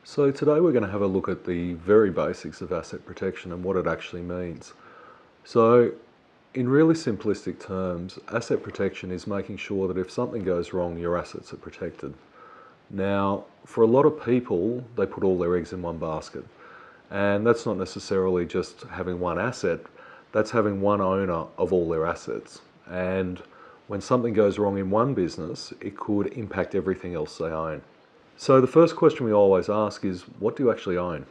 So today we're going to have a look at the very basics of asset protection and what it actually means. So in really simplistic terms, asset protection is making sure that if something goes wrong, your assets are protected. Now, for a lot of people, they put all their eggs in one basket. And that's not necessarily just having one asset, that's having one owner of all their assets. And when something goes wrong in one business, it could impact everything else they own. So the first question we always ask is, what do you actually own?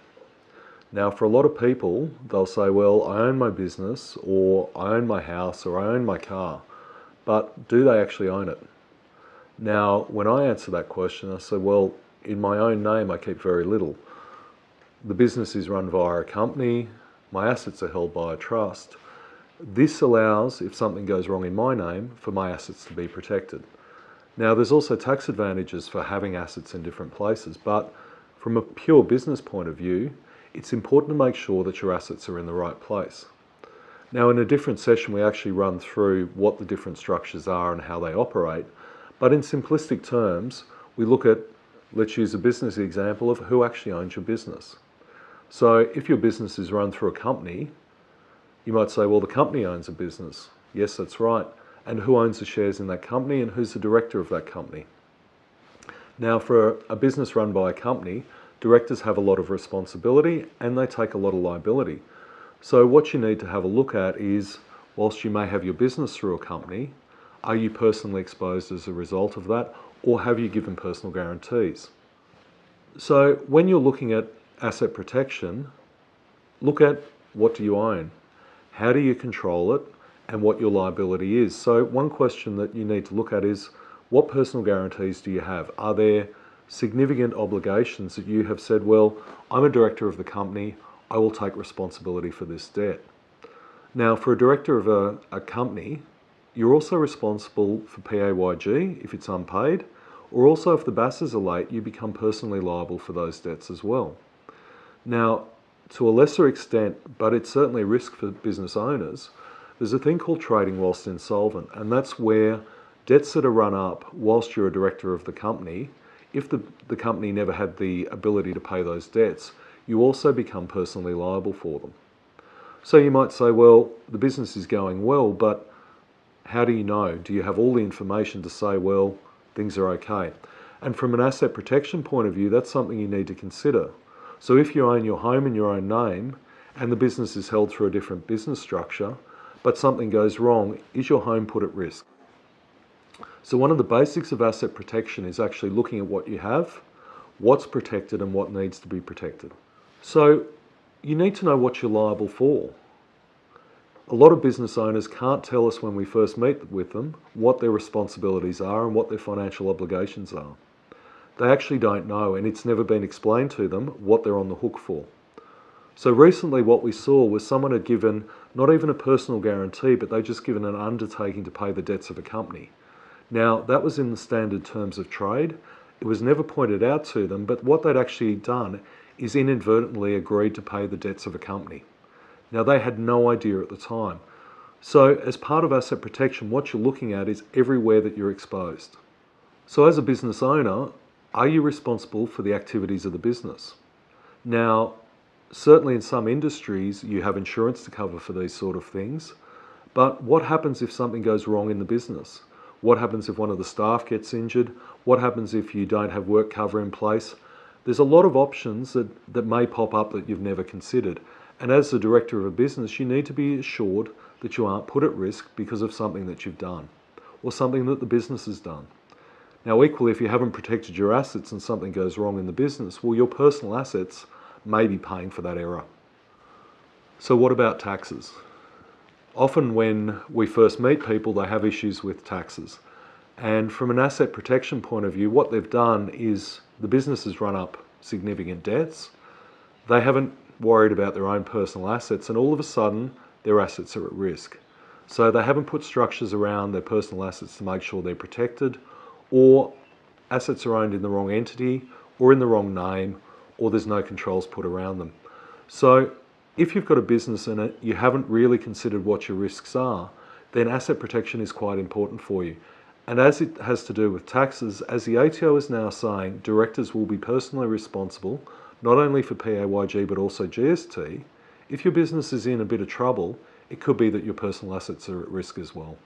Now, for a lot of people, they'll say, well, I own my business, or I own my house, or I own my car. But do they actually own it? Now, when I answer that question, I say, well, in my own name, I keep very little. The business is run via a company. My assets are held by a trust. This allows, if something goes wrong in my name, for my assets to be protected. Now, there's also tax advantages for having assets in different places, but from a pure business point of view, it's important to make sure that your assets are in the right place. Now, in a different session, we actually run through what the different structures are and how they operate, but in simplistic terms, we look at, let's use a business example of who actually owns your business. So if your business is run through a company, you might say, well, the company owns a business. Yes, that's right. And who owns the shares in that company and who's the director of that company? Now, for a business run by a company, directors have a lot of responsibility and they take a lot of liability. So what you need to have a look at is, whilst you may have your business through a company, are you personally exposed as a result of that, or have you given personal guarantees? So when you're looking at asset protection, look at what do you own? How do you control it? And what your liability is. So one question that you need to look at is, what personal guarantees do you have? Are there significant obligations that you have said, well, I'm a director of the company, I will take responsibility for this debt? Now, for a director of a company, you're also responsible for PAYG if it's unpaid, or also if the BASs are late, you become personally liable for those debts as well. Now, to a lesser extent, but it's certainly a risk for business owners, there's a thing called trading whilst insolvent, and that's where debts that are run up whilst you're a director of the company, if the company never had the ability to pay those debts, you also become personally liable for them. So you might say, well, the business is going well, but how do you know? Do you have all the information to say, well, things are okay? And from an asset protection point of view, that's something you need to consider. So if you own your home in your own name and the business is held through a different business structure, but something goes wrong, is your home put at risk? So one of the basics of asset protection is actually looking at what you have, what's protected and what needs to be protected. So you need to know what you're liable for. A lot of business owners can't tell us when we first meet with them what their responsibilities are and what their financial obligations are. They actually don't know, and it's never been explained to them what they're on the hook for. So recently what we saw was someone had given not even a personal guarantee, but they'd just given an undertaking to pay the debts of a company. Now, that was in the standard terms of trade. It was never pointed out to them, but what they'd actually done is inadvertently agreed to pay the debts of a company. Now, they had no idea at the time. So as part of asset protection, what you're looking at is everywhere that you're exposed. So as a business owner, are you responsible for the activities of the business? Now, certainly in some industries, you have insurance to cover for these sort of things. But what happens if something goes wrong in the business? What happens if one of the staff gets injured? What happens if you don't have work cover in place? There's a lot of options that may pop up that you've never considered. And as the director of a business, you need to be assured that you aren't put at risk because of something that you've done or something that the business has done. Now, equally, if you haven't protected your assets and something goes wrong in the business, well, your personal assets may be paying for that error. So what about taxes? Often when we first meet people, they have issues with taxes. And from an asset protection point of view, what they've done is the business has run up significant debts. They haven't worried about their own personal assets, and all of a sudden, their assets are at risk. So they haven't put structures around their personal assets to make sure they're protected, or assets are owned in the wrong entity or in the wrong name, or there's no controls put around them. So if you've got a business in it, you haven't really considered what your risks are, then asset protection is quite important for you. And as it has to do with taxes, as the ATO is now saying, directors will be personally responsible not only for PAYG but also GST, if your business is in a bit of trouble, it could be that your personal assets are at risk as well.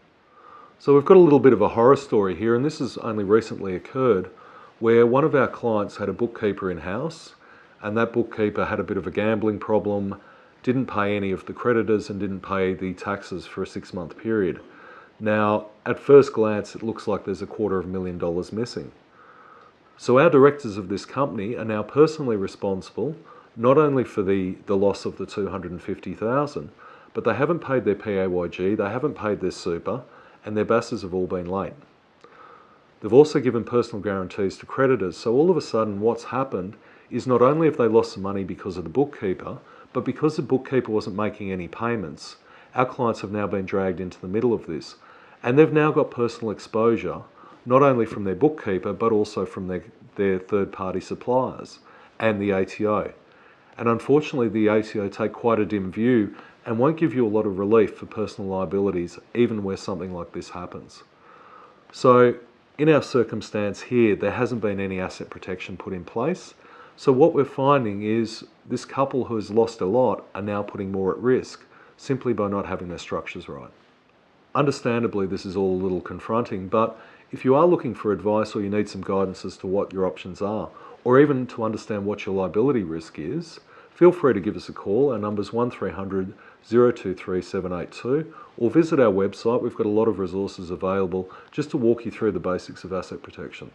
So we've got a little bit of a horror story here, and this has only recently occurred, where one of our clients had a bookkeeper in-house, and that bookkeeper had a bit of a gambling problem, didn't pay any of the creditors and didn't pay the taxes for a 6-month period. Now, at first glance, it looks like there's $250,000 missing. So our directors of this company are now personally responsible, not only for the loss of the $250,000, but they haven't paid their PAYG, they haven't paid their super, and their BASs have all been late. They've also given personal guarantees to creditors, so all of a sudden what's happened is not only have they lost some money because of the bookkeeper, but because the bookkeeper wasn't making any payments, our clients have now been dragged into the middle of this. And they've now got personal exposure, not only from their bookkeeper, but also from their third-party suppliers and the ATO. And unfortunately, the ATO take quite a dim view and won't give you a lot of relief for personal liabilities, even where something like this happens. So in our circumstance here, there hasn't been any asset protection put in place. So what we're finding is this couple who has lost a lot are now putting more at risk simply by not having their structures right. Understandably, this is all a little confronting, but if you are looking for advice or you need some guidance as to what your options are, or even to understand what your liability risk is, feel free to give us a call. Our number's 1300 023 782, or visit our website. We've got a lot of resources available just to walk you through the basics of asset protection.